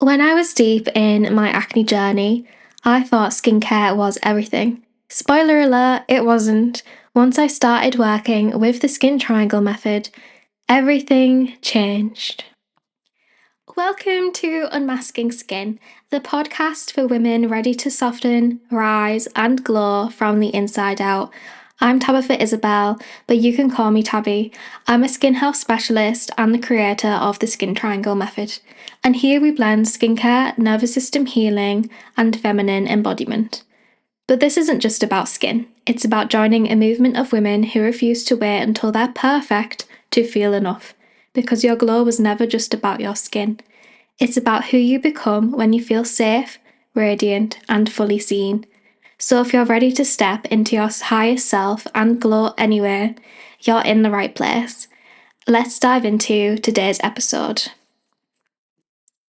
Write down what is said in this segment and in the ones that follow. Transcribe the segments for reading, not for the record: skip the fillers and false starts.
When I was deep in my acne journey, I thought skincare was everything. Spoiler alert, it wasn't. Once I started working with the skin triangle method, everything changed. Welcome to Unmasking Skin, the podcast for women ready to soften, rise, and glow from the inside out. I'm Tabitha Isabel, but you can call me Tabby. I'm a skin health specialist and the creator of the Skin Triangle Method. And here we blend skincare, nervous system healing, and feminine embodiment. But this isn't just about skin, it's about joining a movement of women who refuse to wait until they're perfect to feel enough. Because your glow was never just about your skin. It's about who you become when you feel safe, radiant, and fully seen. So if you're ready to step into your highest self and glow anywhere, you're in the right place. Let's dive into today's episode.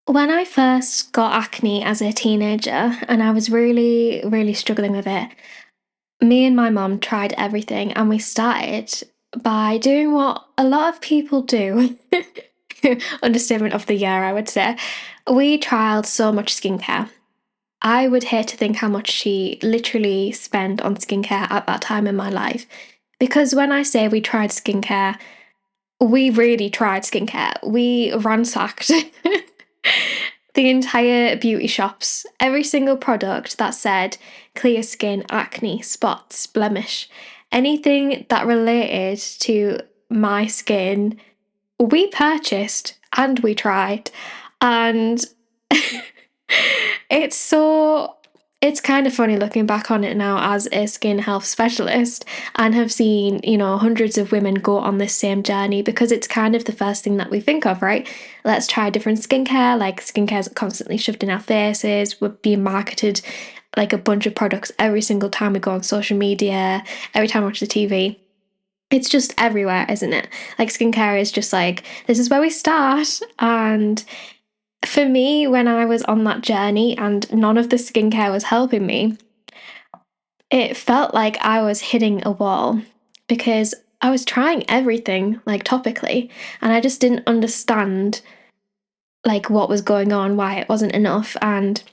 When I first got acne as a teenager and I was really struggling with it, me and my mum tried everything and we started by doing what a lot of people do. Understatement of the year, I would say. We trialed so much skincare. I would hate to think how much she literally spent on skincare at that time in my life. Because when I say we tried skincare, we really tried skincare. We ransacked the entire beauty shops, every single product that said clear skin, acne, spots, blemish, anything that related to my skin, we purchased and we tried. And it's kind of funny looking back on it now as a skin health specialist and have seen, hundreds of women go on this same journey because it's kind of the first thing that we think of, right? Let's try different skincare, like skincare's constantly shoved in our faces, we're being marketed like a bunch of products every single time we go on social media, every time we watch the TV. It's just everywhere, isn't it? Like skincare is just like, this is where we start. And for me, when I was on that journey and none of the skincare was helping me, it felt like I was hitting a wall because I was trying everything like topically and I just didn't understand like what was going on, why it wasn't enough. And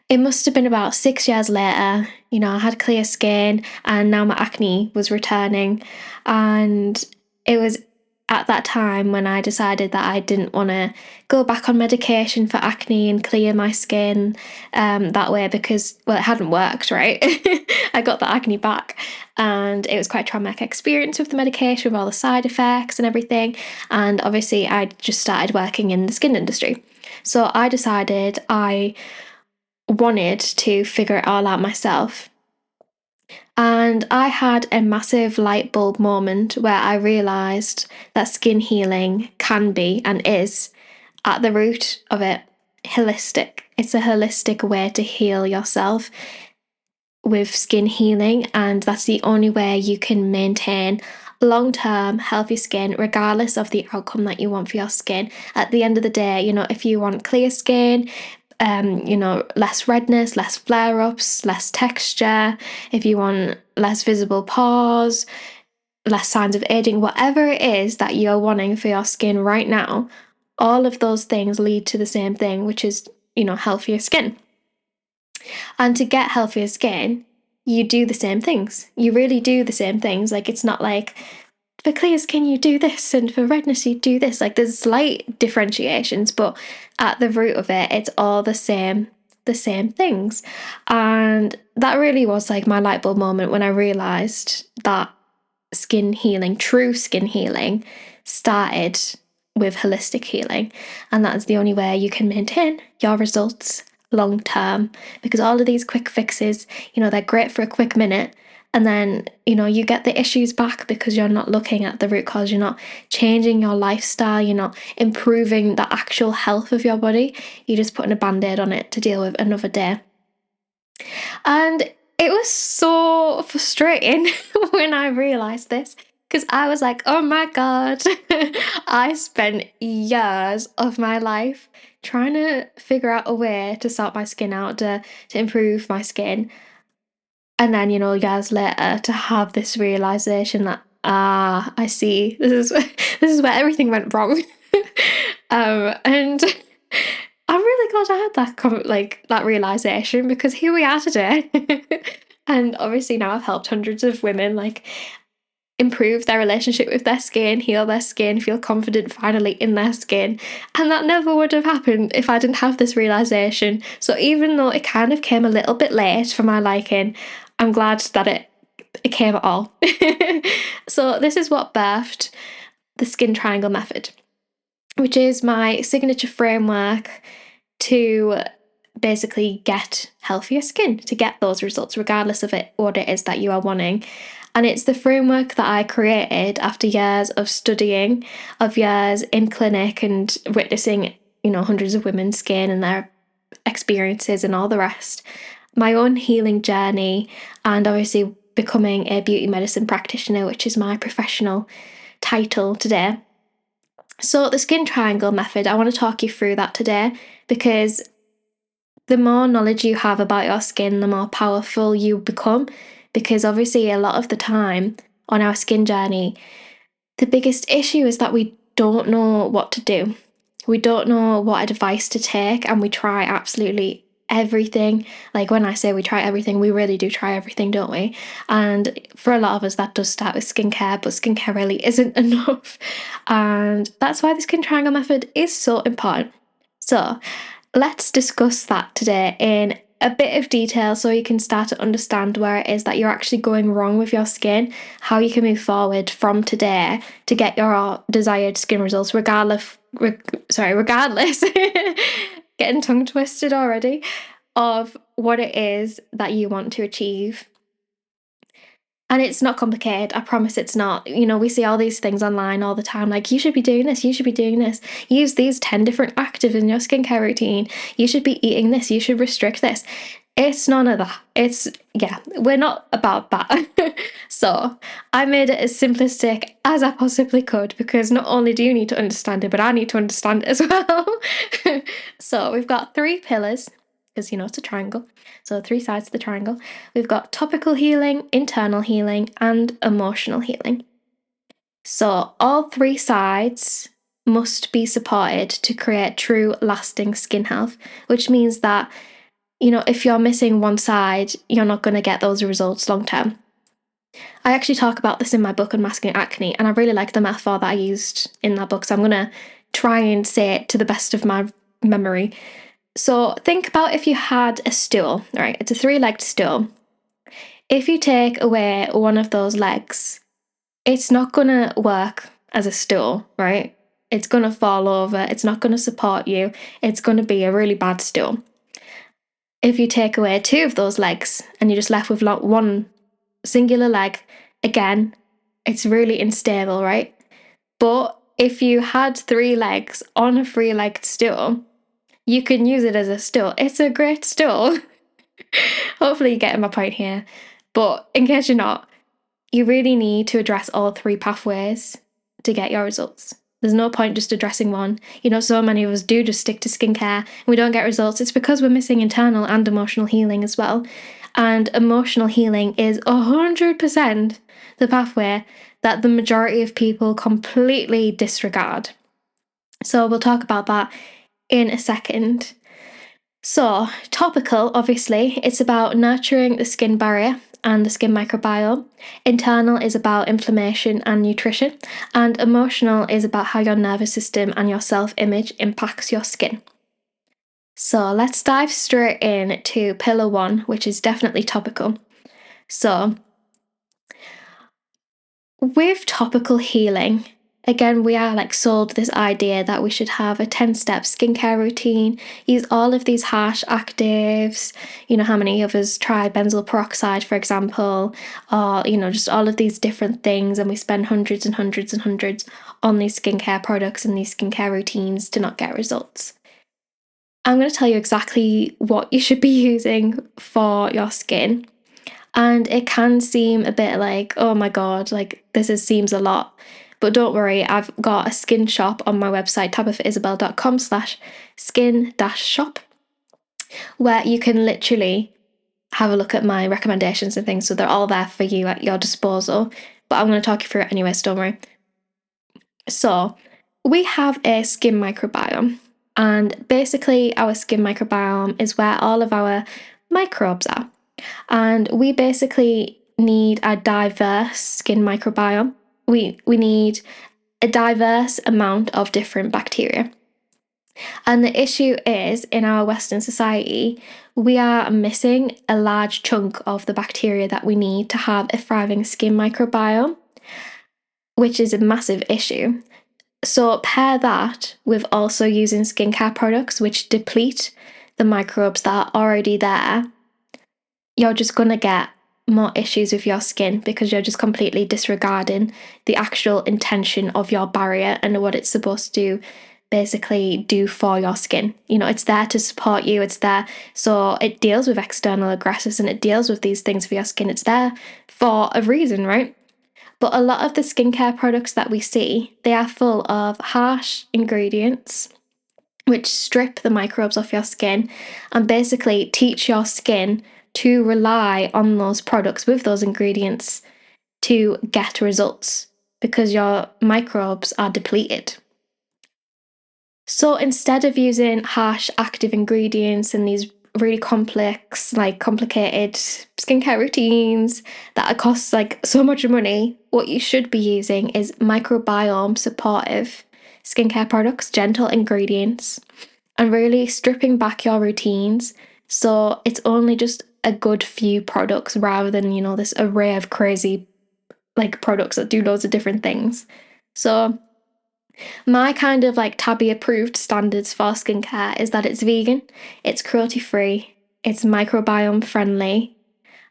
it must have been about 6 years later, I had clear skin and now my acne was returning. And it was at that time when I decided that I didn't want to go back on medication for acne and clear my skin that way because, well, it hadn't worked, right? I got the acne back and it was quite a traumatic experience with the medication, with all the side effects and everything. And obviously, I just started working in the skin industry. So I decided I wanted to figure it all out myself. And I had a massive light bulb moment where I realised that skin healing can be and is, at the root of it, holistic. It's a holistic way to heal yourself with skin healing, and that's the only way you can maintain long-term healthy skin regardless of the outcome that you want for your skin. At the end of the day, if you want clear skin, less redness, less flare-ups, less texture, if you want less visible pores, less signs of aging, whatever it is that you're wanting for your skin right now, all of those things lead to the same thing, which is, healthier skin. And to get healthier skin, you do the same things. You really do the same things. Like, it's not like for clear skin you do this and for redness you do this. Like, there's slight differentiations, but at the root of it, it's all the same things. And that really was like my light bulb moment when I realized that skin healing, true skin healing, started with holistic healing, and that is the only way you can maintain your results long term, because all of these quick fixes, they're great for a quick minute, and then you get the issues back because you're not looking at the root cause, you're not changing your lifestyle, you're not improving the actual health of your body, you're just putting a band-aid on it to deal with another day. And it was so frustrating when I realised this, because I was like, oh my God, I spent years of my life trying to figure out a way to sort my skin out, to improve my skin. And then, years later, to have this realisation that, I see, this is where everything went wrong. And glad I had that realization, because here we are today. And obviously now I've helped hundreds of women improve their relationship with their skin, heal their skin, feel confident finally in their skin. And that never would have happened if I didn't have this realization. So even though it kind of came a little bit late for my liking, I'm glad that it came at all. So this is what birthed the skin triangle method, which is my signature framework to basically get healthier skin, to get those results, regardless of what it is that you are wanting. And it's the framework that I created after years of studying, of years in clinic and witnessing, hundreds of women's skin and their experiences and all the rest. My own healing journey, and obviously becoming a beauty medicine practitioner, which is my professional title today. So the skin triangle method, I want to talk you through that today, because the more knowledge you have about your skin, the more powerful you become. Because obviously a lot of the time on our skin journey, the biggest issue is that we don't know what to do. We don't know what advice to take, and we try absolutely everything. Like, when I say we try everything, we really do try everything, don't we? And for a lot of us, that does start with skincare, but skincare really isn't enough. And that's why the skin triangle method is so important. So let's discuss that today in a bit of detail, so you can start to understand where it is that you're actually going wrong with your skin, how you can move forward from today to get your desired skin results, regardless, getting tongue twisted already, of what it is that you want to achieve. And it's not complicated, I promise it's not. We see all these things online all the time, like, you should be doing this, you should be doing this. Use these 10 different actives in your skincare routine. You should be eating this, you should restrict this. It's none of that. We're not about that. So I made it as simplistic as I possibly could, because not only do you need to understand it, but I need to understand it as well. So we've got 3 pillars, because it's a triangle. So 3 sides of the triangle. We've got topical healing, internal healing, and emotional healing. So all 3 sides must be supported to create true lasting skin health, which means that, if you're missing one side, you're not going to get those results long term. I actually talk about this in my book, Unmasking Acne, and I really like the metaphor that I used in that book, so I'm going to try and say it to the best of my memory. So think about if you had a stool, right? It's a 3-legged stool. If you take away one of those legs, it's not going to work as a stool, right? It's going to fall over. It's not going to support you. It's going to be a really bad stool. If you take away 2 of those legs and you're just left with one singular leg, again, it's really unstable, right? But if you had 3 legs on a 3-legged stool, you can use it as a stool. It's a great stool. Hopefully you're getting my point here. But in case you're not, you really need to address all 3 pathways to get your results. There's no point just addressing one. So many of us do just stick to skincare and we don't get results. It's because we're missing internal and emotional healing as well. And emotional healing is 100% the pathway that the majority of people completely disregard. So we'll talk about that in a second. So, topical, obviously, it's about nurturing the skin barrier and the skin microbiome. Internal is about inflammation and nutrition. And emotional is about how your nervous system and your self-image impacts your skin. So let's dive straight in to pillar 1, which is definitely topical. So, with topical healing, again, we are sold this idea that we should have a 10-step skincare routine, use all of these harsh actives. How many of us try benzoyl peroxide, for example, or, just all of these different things, and we spend hundreds and hundreds and hundreds on these skincare products and these skincare routines to not get results. I'm going to tell you exactly what you should be using for your skin. And it can seem a bit like, oh my God, seems a lot. But don't worry, I've got a skin shop on my website, tabithaisabel.com/skin-shop, where you can literally have a look at my recommendations and things. So they're all there for you at your disposal. But I'm going to talk you through it anyway, so don't worry. So we have a skin microbiome. And basically, our skin microbiome is where all of our microbes are. And we basically need a diverse skin microbiome. We need a diverse amount of different bacteria. And the issue is, in our Western society, we are missing a large chunk of the bacteria that we need to have a thriving skin microbiome, which is a massive issue. So pair that with also using skincare products which deplete the microbes that are already there, you're just going to get more issues with your skin because you're just completely disregarding the actual intention of your barrier and what it's supposed to basically do for your skin. You know, it's there to support you, it's there so it deals with external aggressors and it deals with these things for your skin. It's there for a reason, right? But a lot of the skincare products that we see, they are full of harsh ingredients which strip the microbes off your skin and basically teach your skin to rely on those products with those ingredients to get results because your microbes are depleted. So instead of using harsh active ingredients and these really complex, like complicated skincare routines that cost like so much money, what you should be using is microbiome supportive skincare products, gentle ingredients, and really stripping back your routines so it's only just a good few products rather than, you know, this array of crazy like products that do loads of different things. So my kind of like Tabby approved standards for skincare is that it's vegan, it's cruelty free, it's microbiome friendly,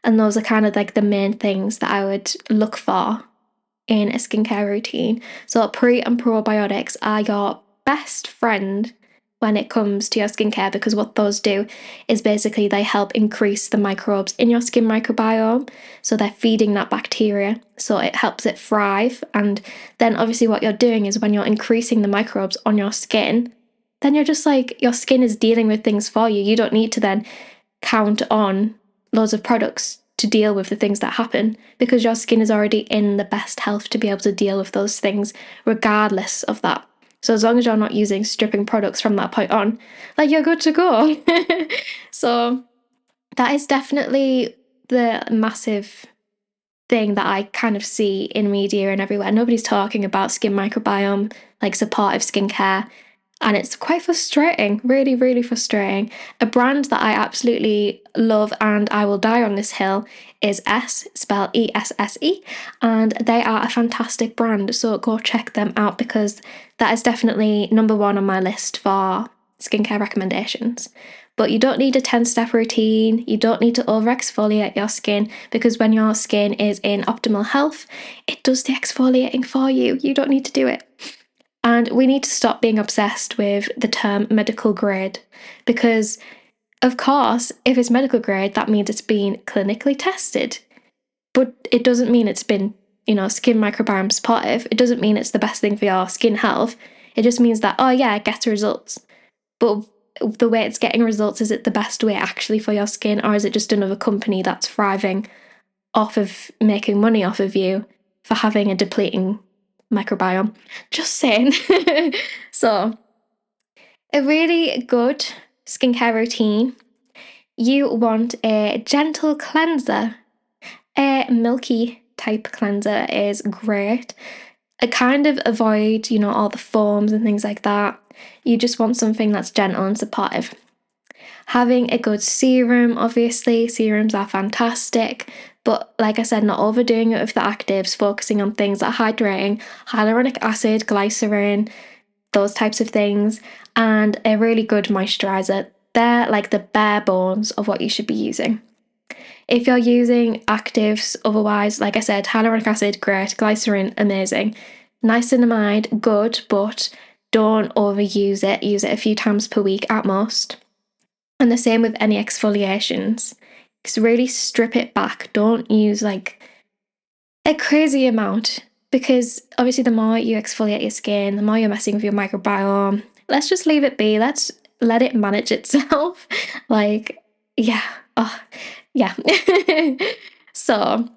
and those are kind of like the main things that I would look for in a skincare routine. So pre and probiotics are your best friend when it comes to your skincare because what those do is basically they help increase the microbes in your skin microbiome. So they're feeding that bacteria, so it helps it thrive. And then obviously what you're doing is when you're increasing the microbes on your skin, then you're just like your skin is dealing with things for you. You don't need to then count on loads of products to deal with the things that happen because your skin is already in the best health to be able to deal with those things regardless of that. So as long as you're not using stripping products from that point on, like you're good to go. So that is definitely the massive thing that I kind of see in media and everywhere. Nobody's talking about skin microbiome, like supportive skincare. And it's quite frustrating, really, really frustrating. A brand that I absolutely love and I will die on this hill is spelled ESSE, and they are a fantastic brand. So go check them out because that is definitely number one on my list for skincare recommendations. But you don't need a 10-step routine. You don't need to over exfoliate your skin because when your skin is in optimal health, it does the exfoliating for you. You don't need to do it. And we need to stop being obsessed with the term medical grade because, of course, if it's medical grade, that means it's been clinically tested. But it doesn't mean it's been, you know, skin microbiome supportive. It doesn't mean it's the best thing for your skin health. It just means that, oh yeah, it gets results. But the way it's getting results, is it the best way actually for your skin, or is it just another company that's thriving off of making money off of you for having a depleting microbiome? Just saying. So, a really good skincare routine. You want a gentle cleanser. A milky type cleanser is great. I kind of avoid, you know, all the foams and things like that. You just want something that's gentle and supportive. Having a good serum, obviously, serums are fantastic, but like I said, not overdoing it with the actives, focusing on things like hydrating, hyaluronic acid, glycerin, those types of things, and a really good moisturizer. They're like the bare bones of what you should be using. If you're using actives, otherwise, like I said, hyaluronic acid, great, glycerin, amazing. Niacinamide, good, but don't overuse it. Use it a few times per week at most. And the same with any exfoliations. Just really strip it back. Don't use like a crazy amount because obviously the more you exfoliate your skin, the more you're messing with your microbiome. Let's just leave it be. Let's let it manage itself. Like, yeah. Oh, yeah. So,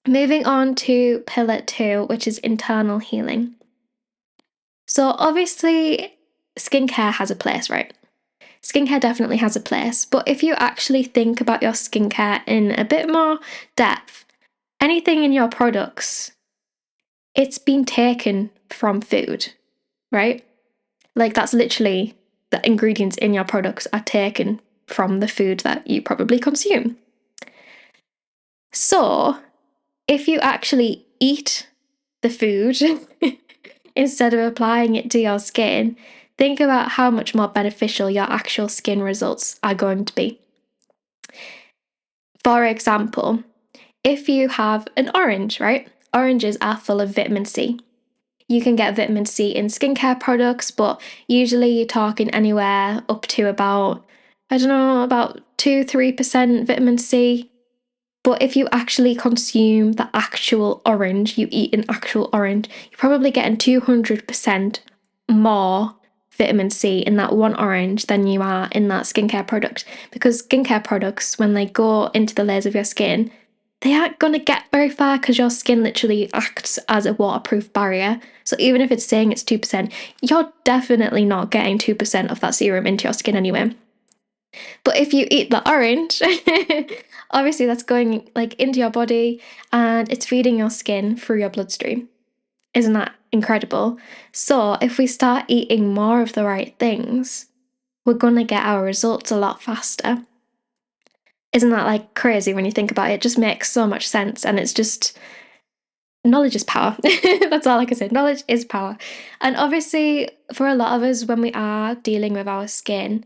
moving on to pillar 2, which is internal healing. So, obviously, skincare has a place, right? Skincare definitely has a place, but if you actually think about your skincare in a bit more depth, anything in your products, it's been taken from food, right? Like that's literally the ingredients in your products are taken from the food that you probably consume. So if you actually eat the food instead of applying it to your skin, think about how much more beneficial your actual skin results are going to be. For example, if you have an orange, right? Oranges are full of vitamin C. You can get vitamin C in skincare products, but usually you're talking anywhere up to about, I don't know, about 2-3% vitamin C. But if you actually consume the actual orange, you eat an actual orange, you're probably getting 200% more vitamin C in that one orange than you are in that skincare product. Because skincare products, when they go into the layers of your skin, they aren't going to get very far because your skin literally acts as a waterproof barrier. So even if it's saying it's 2%, you're definitely not getting 2% of that serum into your skin anyway. But if you eat the orange, obviously that's going like into your body and it's feeding your skin through your bloodstream. Isn't that incredible? So if we start eating more of the right things, we're going to get our results a lot faster. Isn't that like crazy when you think about it? It just makes so much sense, and it's just knowledge is power. That's all I can say. Knowledge is power. And obviously for a lot of us, when we are dealing with our skin,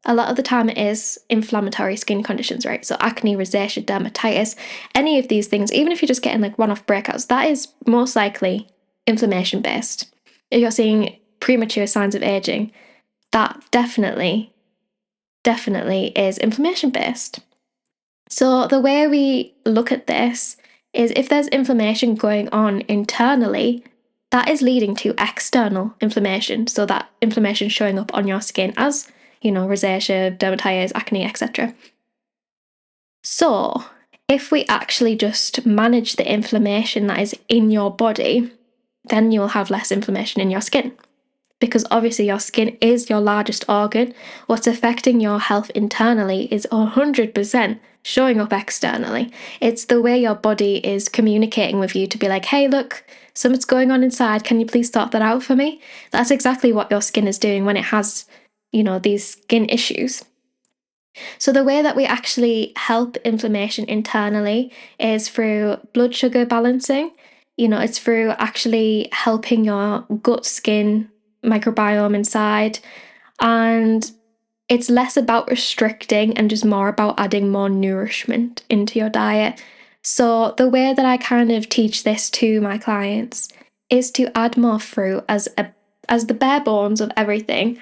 a lot of the time it is inflammatory skin conditions, right? So acne, rosacea, dermatitis, any of these things, even if you're just getting like one-off breakouts, that is most likely inflammation based. If you're seeing premature signs of aging, that definitely is inflammation based. So the way we look at this is if there's inflammation going on internally, that is leading to external inflammation. So that inflammation showing up on your skin as, rosacea, dermatitis, acne, etc. So if we actually just manage the inflammation that is in your body, then you'll have less inflammation in your skin. Because obviously your skin is your largest organ. What's affecting your health internally is 100% showing up externally. It's the way your body is communicating with you to be like, hey, look, something's going on inside. Can you please sort that out for me? That's exactly what your skin is doing when it has, these skin issues. So the way that we actually help inflammation internally is through blood sugar balancing. It's through actually helping your gut skin microbiome inside, and it's less about restricting and just more about adding more nourishment into your diet. So the way that I kind of teach this to my clients is to add more fruit as the bare bones of everything.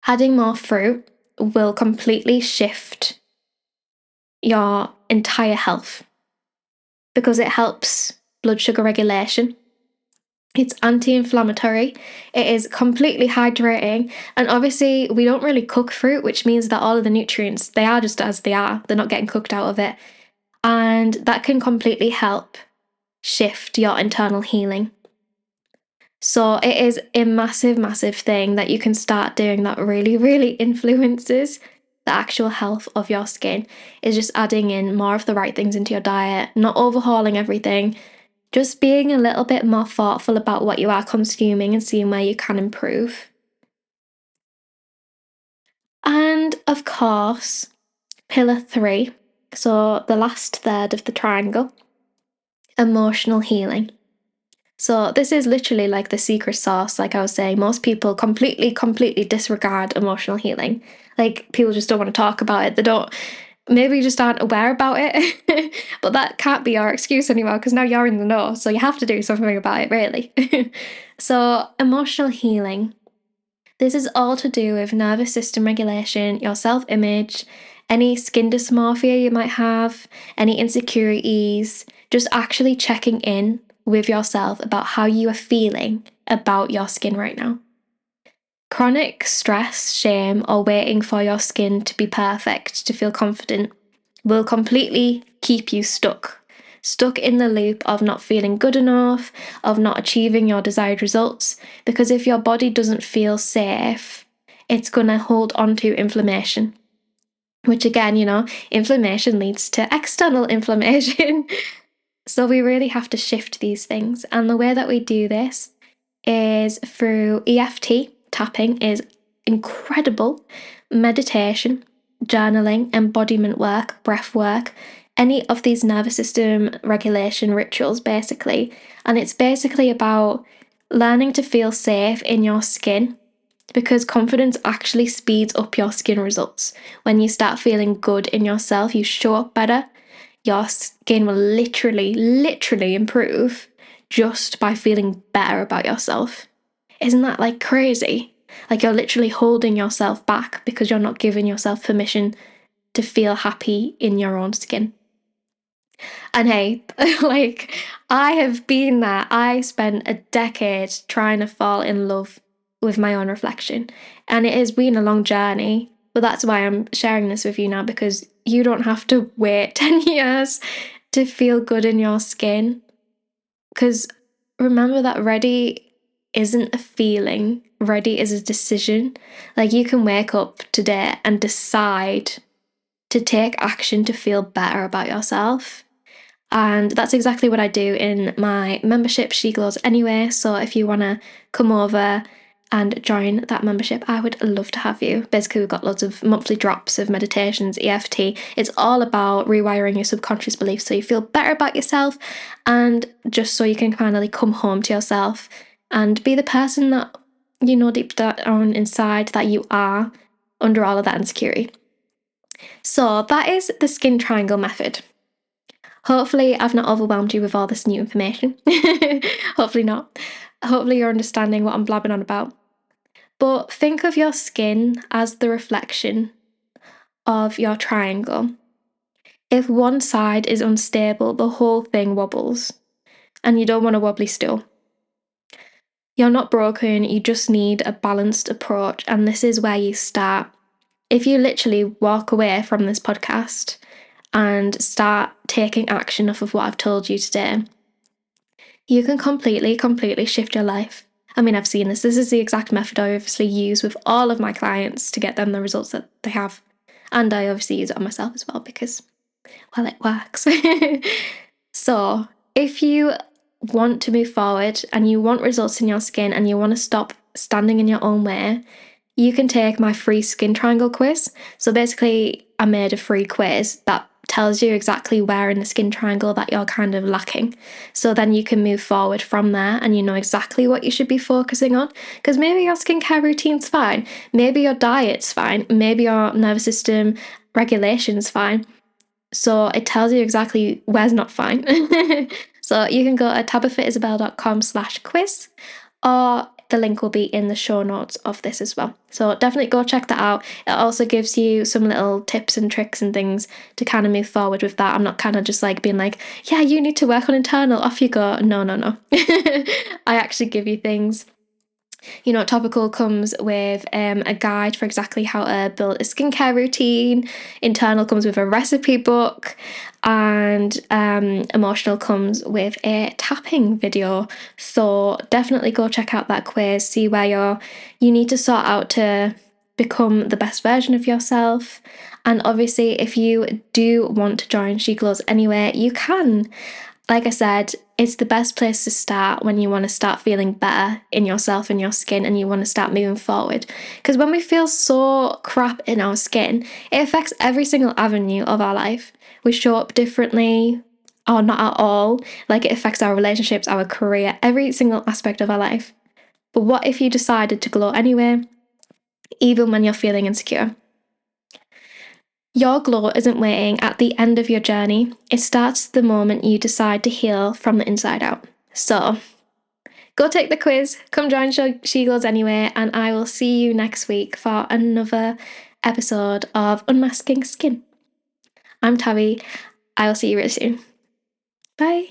Adding more fruit will completely shift your entire health because it helps blood sugar regulation. It's anti-inflammatory, it is completely hydrating, and obviously we don't really cook fruit, which means that all of the nutrients, they are just as they are, they're not getting cooked out of it, and that can completely help shift your internal healing. So it is a massive, massive thing that you can start doing that really, really influences the actual health of your skin, is just adding in more of the right things into your diet, not overhauling everything, just being a little bit more thoughtful about what you are consuming and seeing where you can improve. And of course, pillar 3, so the last third of the triangle, emotional healing. So this is literally like the secret sauce. Like I was saying, most people completely disregard emotional healing. Like people just don't want to talk about it. They don't, maybe just aren't aware about it. But that can't be our excuse anymore because now you're in the know. So you have to do something about it, really. So emotional healing. This is all to do with nervous system regulation, your self-image, any skin dysmorphia you might have, any insecurities, just actually checking in with yourself about how you are feeling about your skin right now. Chronic stress, shame, or waiting for your skin to be perfect to feel confident will completely keep you stuck. stuck in the loop of not feeling good enough, of not achieving your desired results. Because if your body doesn't feel safe, it's going to hold on to inflammation, which again, inflammation leads to external inflammation. So we really have to shift these things. And the way that we do this is through EFT. Tapping is incredible. Meditation, journaling, embodiment work, breath work, any of these nervous system regulation rituals, basically. And it's basically about learning to feel safe in your skin, because confidence actually speeds up your skin results. When you start feeling good in yourself, you show up better. Your skin will literally improve just by feeling better about yourself. Isn't that like crazy? Like you're literally holding yourself back because you're not giving yourself permission to feel happy in your own skin. And hey, like I have been there. I spent a decade trying to fall in love with my own reflection. And it has been a long journey, but that's why I'm sharing this with you now, because you don't have to wait 10 years to feel good in your skin. Because remember that ready isn't a feeling, ready is a decision. Like you can wake up today and decide to take action to feel better about yourself. And that's exactly what I do in my membership, She Glows Anyway. So if you want to come over and join that membership, I would love to have you. Basically, we've got loads of monthly drops of meditations, EFT. It's all about rewiring your subconscious beliefs so you feel better about yourself, and just so you can finally come home to yourself and be the person that you know deep down inside that you are under all of that insecurity. So that is the skin triangle method. Hopefully I've not overwhelmed you with all this new information. Hopefully not. Hopefully you're understanding what I'm blabbing on about. But think of your skin as the reflection of your triangle. If one side is unstable, the whole thing wobbles. And you don't want a wobbly stool. You're not broken, you just need a balanced approach. And this is where you start. If you literally walk away from this podcast and start taking action off of what I've told you today, you can completely shift your life. I mean, I've seen this. This is the exact method I obviously use with all of my clients to get them the results that they have. And I obviously use it on myself as well because, well, it works. So if you want to move forward and you want results in your skin and you want to stop standing in your own way, you can take my free skin triangle quiz. So basically, I made a free quiz that tells you exactly where in the skin triangle that you're kind of lacking. So then you can move forward from there and you know exactly what you should be focusing on. Because maybe your skincare routine's fine, maybe your diet's fine, maybe your nervous system regulation's fine. So it tells you exactly where's not fine. So you can go to tabithaisabel.com/quiz, or the link will be in the show notes of this as well. So definitely go check that out. It also gives you some little tips and tricks and things to kind of move forward with that. I'm not kind of just like being like, yeah, you need to work on internal, off you go. No. I actually give you things. You know, Topical comes with a guide for exactly how to build a skincare routine. Internal comes with a recipe book, and Emotional comes with a tapping video. So definitely go check out that quiz, see where you need to sort out to become the best version of yourself. And obviously, if you do want to join She Glows Anyway, you can. Like I said, it's the best place to start when you want to start feeling better in yourself and your skin and you want to start moving forward. Because when we feel so crap in our skin, it affects every single avenue of our life. We show up differently, or not at all. Like it affects our relationships, our career, every single aspect of our life. But what if you decided to glow anyway, even when you're feeling insecure? Your glow isn't waiting at the end of your journey. It starts the moment you decide to heal from the inside out. So, go take the quiz, come join She Glows Anyway, and I will see you next week for another episode of Unmasking Skin. I'm Tabby. I will see you really soon. Bye.